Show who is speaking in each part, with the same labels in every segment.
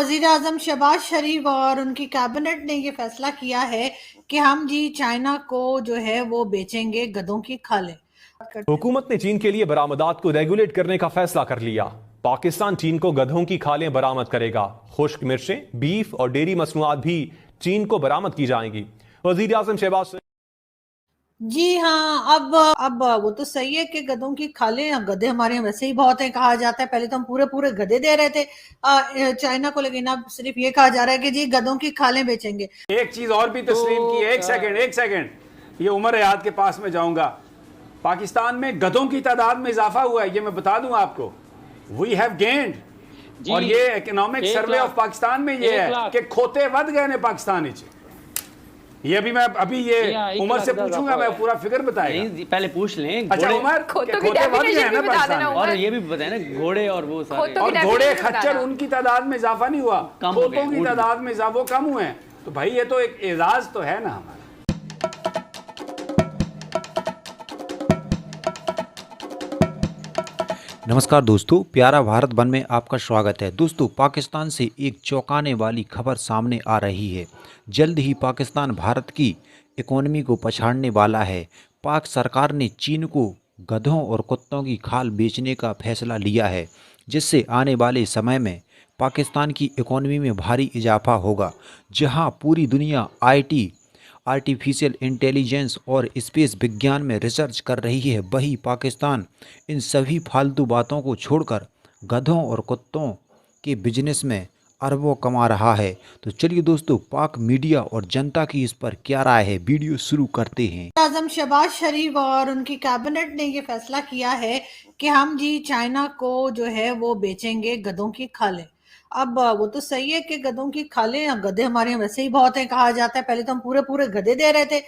Speaker 1: वज़ीर आज़म शहबाज शरीफ और उनकी कैबिनेट ने ये फैसला किया है कि हम जी चाइना को जो है वो बेचेंगे गधों की खालें।
Speaker 2: हुकूमत ने चीन के लिए बरामदात को रेगुलेट करने का फैसला कर लिया। पाकिस्तान चीन को गधों की खालें बरामद करेगा। खुश्क मिर्चें, बीफ और डेयरी मसनूआत भी चीन को बरामद की जाएंगी। वज़ीर आज़म शहबाज
Speaker 1: जी हाँ, अब वो तो सही है कि गधों की खालें, गधे हमारे यहाँ वैसे ही बहुत हैं, कहा जाता है। पहले तो हम पूरे पूरे गधे दे रहे थे चाइना को, लेकिन अब सिर्फ ये कहा जा रहा है कि जी गधों की खालें बेचेंगे।
Speaker 3: एक चीज और भी तस्लीम की है। एक सेकंड, ये उमर हयात के पास में जाऊंगा। पाकिस्तान में गधों की तादाद में इजाफा हुआ है, ये मैं बता दूं आपको। वी हैव गेन्ड, और ये इकोनॉमिक सर्वे ऑफ पाकिस्तान में ये है कि खोते वध गए ने पाकिस्तान। ये अभी ये उमर से पूछूंगा, मैं पूरा फिगर बताएगा।
Speaker 4: पहले पूछ लें।
Speaker 3: अच्छा उमर, खोते वध गए ना पाकिस्तान में,
Speaker 4: और ये भी बताए ना घोड़े और वो सारे,
Speaker 3: और घोड़े खच्चर, उनकी तादाद में इजाफा नहीं हुआ, खोतों की तादाद में इजाफा कम हुए हैं। तो भाई ये तो एक एजाज तो है ना हमारा।
Speaker 5: नमस्कार दोस्तों, प्यारा भारत वन में आपका स्वागत है। दोस्तों, पाकिस्तान से एक चौंकाने वाली खबर सामने आ रही है। जल्द ही पाकिस्तान भारत की इकोनॉमी को पछाड़ने वाला है। पाक सरकार ने चीन को गधों और कुत्तों की खाल बेचने का फैसला लिया है, जिससे आने वाले समय में पाकिस्तान की इकोनॉमी में भारी इजाफा होगा। जहां पूरी दुनिया आर्टिफिशियल इंटेलिजेंस और स्पेस विज्ञान में रिसर्च कर रही है, वही पाकिस्तान इन सभी फालतू बातों को छोड़कर गधों और कुत्तों के बिजनेस में अरबों कमा रहा है। तो चलिए दोस्तों, पाक मीडिया और जनता की इस पर क्या राय है, वीडियो शुरू करते हैं।
Speaker 1: आज़म शहबाज शरीफ और उनकी कैबिनेट ने ये फैसला किया है कि हम जी चाइना को जो है वो बेचेंगे गधों की खालें। अब वो तो सही है कि गधों की खालें, गधे हमारे यहाँ वैसे ही बहुत हैं, कहा जाता है। पहले तो हम पूरे पूरे गधे दे रहे थे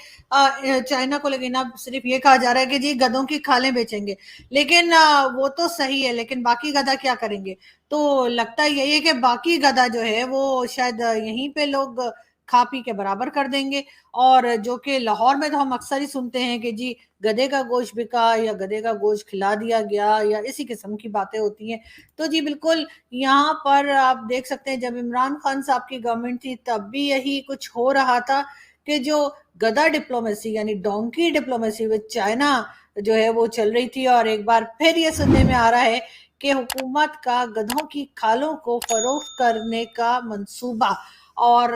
Speaker 1: चाइना को, लेकिन अब सिर्फ ये कहा जा रहा है कि जी गधों की खालें बेचेंगे। लेकिन वो तो सही है, लेकिन बाकी गधा क्या करेंगे? तो लगता यही है कि बाकी गधा जो है वो शायद यहीं पे लोग खा पी के बराबर कर देंगे। और जो कि लाहौर में तो हम अक्सर ही सुनते हैं कि जी गधे का गोश्त बिका, या गधे का गोश्त खिला दिया गया, या इसी किस्म की बातें होती हैं। तो जी बिल्कुल, यहाँ पर आप देख सकते हैं, जब इमरान खान साहब की गवर्नमेंट थी तब भी यही कुछ हो रहा था कि जो गधा डिप्लोमेसी यानी डोंकी डिप्लोमेसी विद चाइना जो है वो चल रही थी। और एक बार फिर ये सुनने में आ रहा है कि हुकूमत का गधों की खालों को फरोख्त करने का मंसूबा। और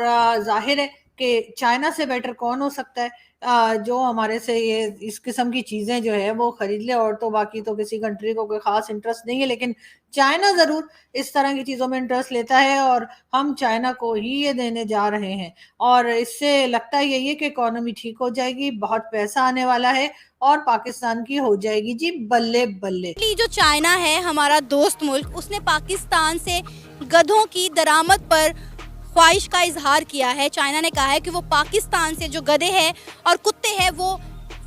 Speaker 1: जाहिर है कि चाइना से बेटर कौन हो सकता है जो हमारे से ये इस किस्म की चीज़ें जो है वो खरीद ले। और तो बाकी तो किसी कंट्री को कोई ख़ास इंटरेस्ट नहीं है, लेकिन चाइना ज़रूर इस तरह की चीज़ों में इंटरेस्ट लेता है, और हम चाइना को ही ये देने जा रहे हैं। और इससे लगता है यही है कि इकोनॉमी ठीक हो जाएगी, बहुत पैसा आने वाला है, और पाकिस्तान की हो जाएगी जी बल्ले बल्ले।
Speaker 6: जो चाइना है हमारा दोस्त मुल्क, उसने पाकिस्तान से गधों की दरामद पर ख्वाहिश का इजहार किया है। चाइना ने कहा है कि वो पाकिस्तान से जो गधे हैं और कुत्ते हैं वो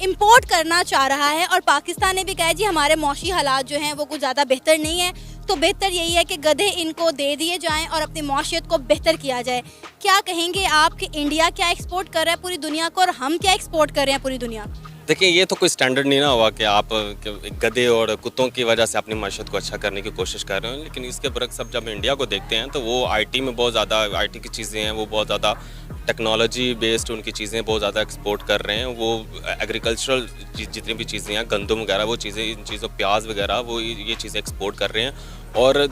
Speaker 6: इंपोर्ट करना चाह रहा है, और पाकिस्तान ने भी कहा है जी हमारे मौशी हालात जो हैं वो कुछ ज़्यादा बेहतर नहीं है, तो बेहतर यही है कि गधे इनको दे दिए जाएं और अपनी मौशियत को बेहतर किया जाए। क्या कहेंगे आप कि इंडिया क्या एक्सपोर्ट कर रहा है पूरी दुनिया को, और हम क्या एक्सपोर्ट कर रहे हैं पूरी दुनिया को?
Speaker 7: देखिए, ये तो कोई स्टैंडर्ड नहीं ना हुआ कि आप गधे और कुत्तों की वजह से अपनी माशत को अच्छा करने की कोशिश कर रहे हो। लेकिन इसके बरक्स अब जब इंडिया को देखते हैं तो वो आईटी में बहुत ज़्यादा, आईटी की चीज़ें हैं वो बहुत ज़्यादा टेक्नोलॉजी बेस्ड, उनकी चीज़ें बहुत ज़्यादा एक्सपोर्ट कर रहे हैं। वो एग्रीकल्चरल जितनी भी चीज़ें हैं, गंदम वगैरह, वो चीज़ें, इन चीज़ों, प्याज वगैरह, वो ये चीज़ें एक्सपोर्ट कर रहे हैं। और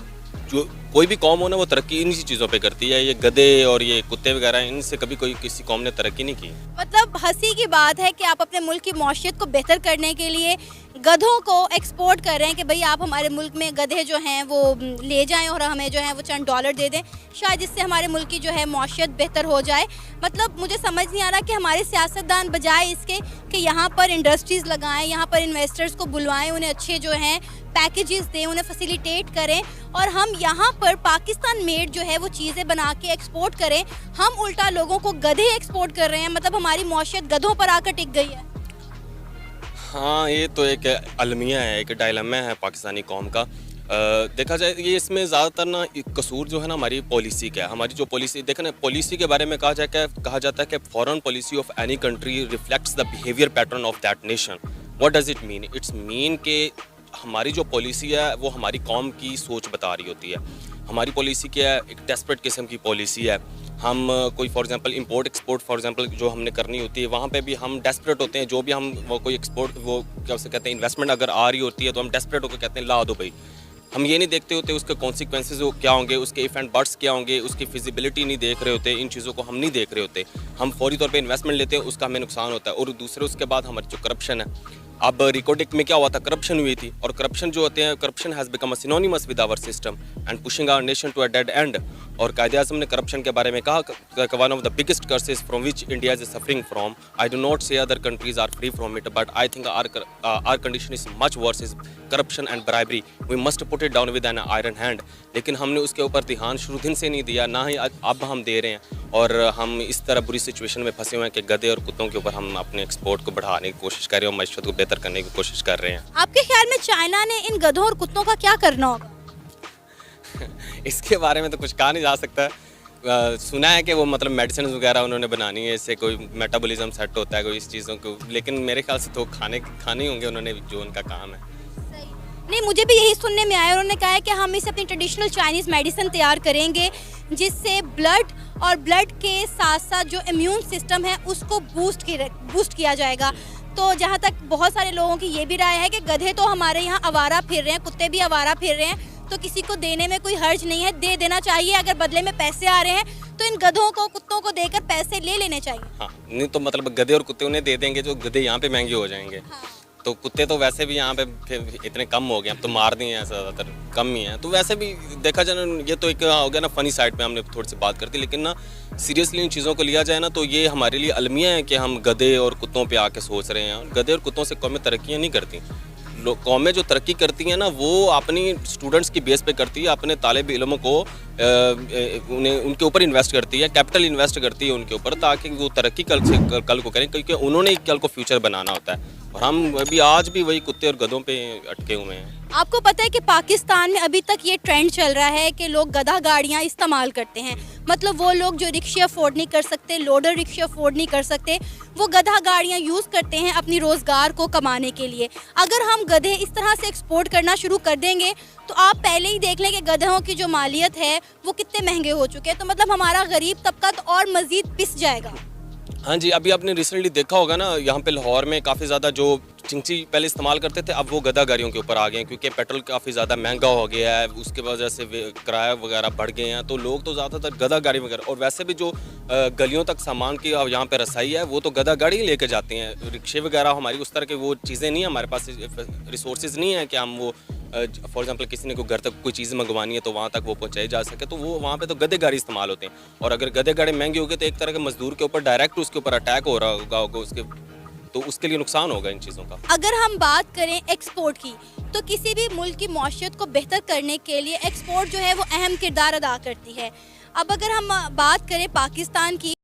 Speaker 7: जो कोई भी कौम हो ना, वो तरक्की इन्हीं चीज़ों पे करती है। ये गधे और ये कुत्ते वगैरह, इनसे कभी किसी कौम ने तरक्की नहीं की।
Speaker 6: मतलब हंसी की बात है कि आप अपने मुल्क की मौशियत को बेहतर करने के लिए गधों को एक्सपोर्ट कर रहे हैं कि भाई आप हमारे मुल्क में गधे जो हैं वो ले जाएं और हमें जो है वो चंद डॉलर दे दें, शायद इससे हमारे मुल्क की जो है मौशियत बेहतर हो जाए। मतलब मुझे समझ नहीं आ रहा कि हमारे सियासतदान बजाय इसके कि यहाँ पर इंडस्ट्रीज़ लगाएं, यहाँ पर इन्वेस्टर्स को बुलवाएं, उन्हें अच्छे जो हैं पैकेजेस दें, उन्हें फैसिलिटेट करें, और हम यहाँ पर पाकिस्तान मेड जो है वो चीज़ें बना के एक्सपोर्ट करें। हम उल्टा लोगों को गधे एक्सपोर्ट कर रहे हैं। मतलब हमारी मौशियत गधों पर आकर टिक गई है।
Speaker 7: हाँ, ये तो एक अलमिया है, एक डायलमा है पाकिस्तानी कौम का। देखा जाए ये इसमें ज़्यादातर ना कसूर जो है ना हमारी पॉलिसी का है। हमारी जो पॉलिसी, देखा ना, पॉलिसी के बारे में कहा जाता है कि foreign policy of any country reflects the behaviour pattern of that nation. What does it mean? It's mean के हमारी जो पॉलिसी है वो हमारी कौम की सोच बता रही होती है। हमारी पॉलिसी क्या है, एक डेस्परेट किस्म की पॉलिसी है। हम कोई for example import export for example जो हमने करनी होती है, वहाँ पे भी हम डेस्परेट होते हैं। जो भी हम वो कोई एक्सपोर्ट वो क्या उसे कहते हैं इन्वेस्टमेंट अगर आ रही होती है तो हम डेस्परेट होकर कहते हैं ला दो भाई। हम ये नहीं देखते होते उसके कॉन्सिक्वेंसेज क्या होंगे, उसके इफ एंड बट्स क्या होंगे, उसकी फिजिबिलिटी नहीं देख रहे होते, इन चीज़ों को हम नहीं देख रहे होते। हम फौरी तौर पे इन्वेस्टमेंट लेते हैं, उसका हमें नुकसान होता है। और दूसरे उसके बाद हमारी जो करप्शन है, अब रिकॉर्डिक में क्या हुआ था, करप्शन हुई थी। और करप्शन जो होते हैं, corruption has become a synonymous with our system and pushing our nation to a dead end. और कायदे आज़म ने करप्शन के बारे में कहा कि one of the biggest curses from which India is suffering from, I do not say other countries are free from it, but I think our condition is much worse is corruption and bribery. We must put it down with an iron hand. लेकिन हमने उसके ऊपर ध्यान शुरू दिन से नहीं दिया, ना ही अब हम दे रहे हैं। और हम इस तरह बुरी सिचुएशन में फंसे हुए हैं कि गधे और कुत्तों के ऊपर हम अपने एक्सपोर्ट को बढ़ाने की कोशिश कर रहे हैं और मईशत को बेहतर करने की कोशिश कर रहे हैं।
Speaker 6: आपके ख्याल में चाइना ने इन गधों और कुत्तों का क्या करना होगा?
Speaker 7: इसके बारे में तो कुछ कहा नहीं जा सकता। सुना है कि वो मतलब मेडिसिन वगैरह उन्होंने बनानी है, इससे कोई मेटाबॉलिज्म सेट होता है कोई इस चीज़ों को, लेकिन मेरे ख्याल से तो खाने ही होंगे उन्होंने जो उनका काम है।
Speaker 6: नहीं, मुझे भी यही सुनने में आया। उन्होंने कहा है कि हम इसे अपनी ट्रेडिशनल चाइनीज़ मेडिसिन तैयार करेंगे जिससे ब्लड और ब्लड के साथ साथ जो इम्यून सिस्टम है उसको बूस्ट किया जाएगा। तो जहाँ तक बहुत सारे लोगों की ये भी राय है कि गधे तो हमारे यहाँ आवारा फिर रहे हैं, कुत्ते भी आवारा फिर रहे हैं, तो किसी को देने में कोई हर्ज नहीं है, दे देना चाहिए। अगर बदले में पैसे आ रहे हैं तो इन गधों को कुत्तों को देकर पैसे ले लेने चाहिए।
Speaker 7: हाँ, नहीं तो मतलब गधे और कुत्ते उन्हें दे देंगे जो गधे यहाँ पे महंगे हो जाएंगे।
Speaker 6: हाँ।
Speaker 7: तो कुत्ते तो वैसे भी यहाँ पे फिर इतने कम हो गए, अब तो मार दिए हैं ज़्यादातर, कम ही हैं। तो वैसे भी देखा जाए ना, ये तो एक हो गया ना फनी साइड पे हमने थोड़ी सी बात करती, लेकिन ना सीरियसली इन चीज़ों को लिया जाए ना तो ये हमारे लिए अलमिया है कि हम गधे और कुत्तों पे आके सोच रहे हैं। गधे और कुत्तों से कौमें तरक्कियाँ नहीं करती। कौमें जो तरक्की करती हैं ना वो अपनी स्टूडेंट्स की बेस पे करती है, अपने तालिब इल्मों को उन्हें उनके ऊपर इन्वेस्ट करती है, कैपिटल इन्वेस्ट करती है उनके ऊपर, ताकि वो तरक्की कल को करें, क्योंकि उन्होंने ही कल को फ्यूचर बनाना होता है। और हम अभी आज भी वही कुत्ते और गधों पे अटके हुए हैं।
Speaker 6: आपको पता है कि पाकिस्तान में अभी तक ये ट्रेंड चल रहा है कि लोग गधा गाड़ियाँ इस्तेमाल करते हैं। मतलब वो लोग जो रिक्शे अफोर्ड नहीं कर सकते, लोडर रिक्शे अफोर्ड नहीं कर सकते, वो गधा गाड़ियाँ यूज़ करते हैं अपनी रोज़गार को कमाने के लिए। अगर हम गधे इस तरह से एक्सपोर्ट करना शुरू कर देंगे तो आप पहले ही देख लें कि गधों की जो मालियत है वो कितने महंगे हो चुके हैं। तो मतलब हमारा गरीब तबका तो और मज़ीद पिस जाएगा।
Speaker 7: हाँ जी, अभी आपने रिसेंटली देखा होगा ना, यहाँ पे लाहौर में काफ़ी ज़्यादा जो चिंची पहले इस्तेमाल करते थे अब वो गधा गाड़ियों के ऊपर आ गए हैं, क्योंकि पेट्रोल काफ़ी ज़्यादा महंगा हो गया है, उसके वजह से किराया वगैरह बढ़ गए हैं। तो लोग तो ज़्यादातर गधा गाड़ी वगैरह, और वैसे भी जो गलियों तक सामान की यहाँ पे रसाई है वो तो गधा गाड़ी ही लेके जाते हैं। रिक्शे वगैरह हमारी उस तरह की वो चीज़ें नहीं है, हमारे पास रिसोर्सेज नहीं है कि हम वो फॉर एग्जांपल किसी ने को घर तक कोई चीज़ मंगवानी है तो वहाँ तक वो पहुँचाई जा सके, तो वो वहाँ पे तो गधे गाड़ी इस्तेमाल होते हैं। और अगर गधे गाड़ी महंगी होगी तो एक तरह के मजदूर के ऊपर डायरेक्ट उसके ऊपर अटैक हो रहा होगा उसके, तो उसके लिए नुकसान होगा इन चीज़ों का।
Speaker 6: अगर हम बात करें एक्सपोर्ट की, तो किसी भी मुल्क की मौशियत को बेहतर करने के लिए एक्सपोर्ट जो है वो अहम किरदार अदा करती है। अब अगर हम बात करें पाकिस्तान की,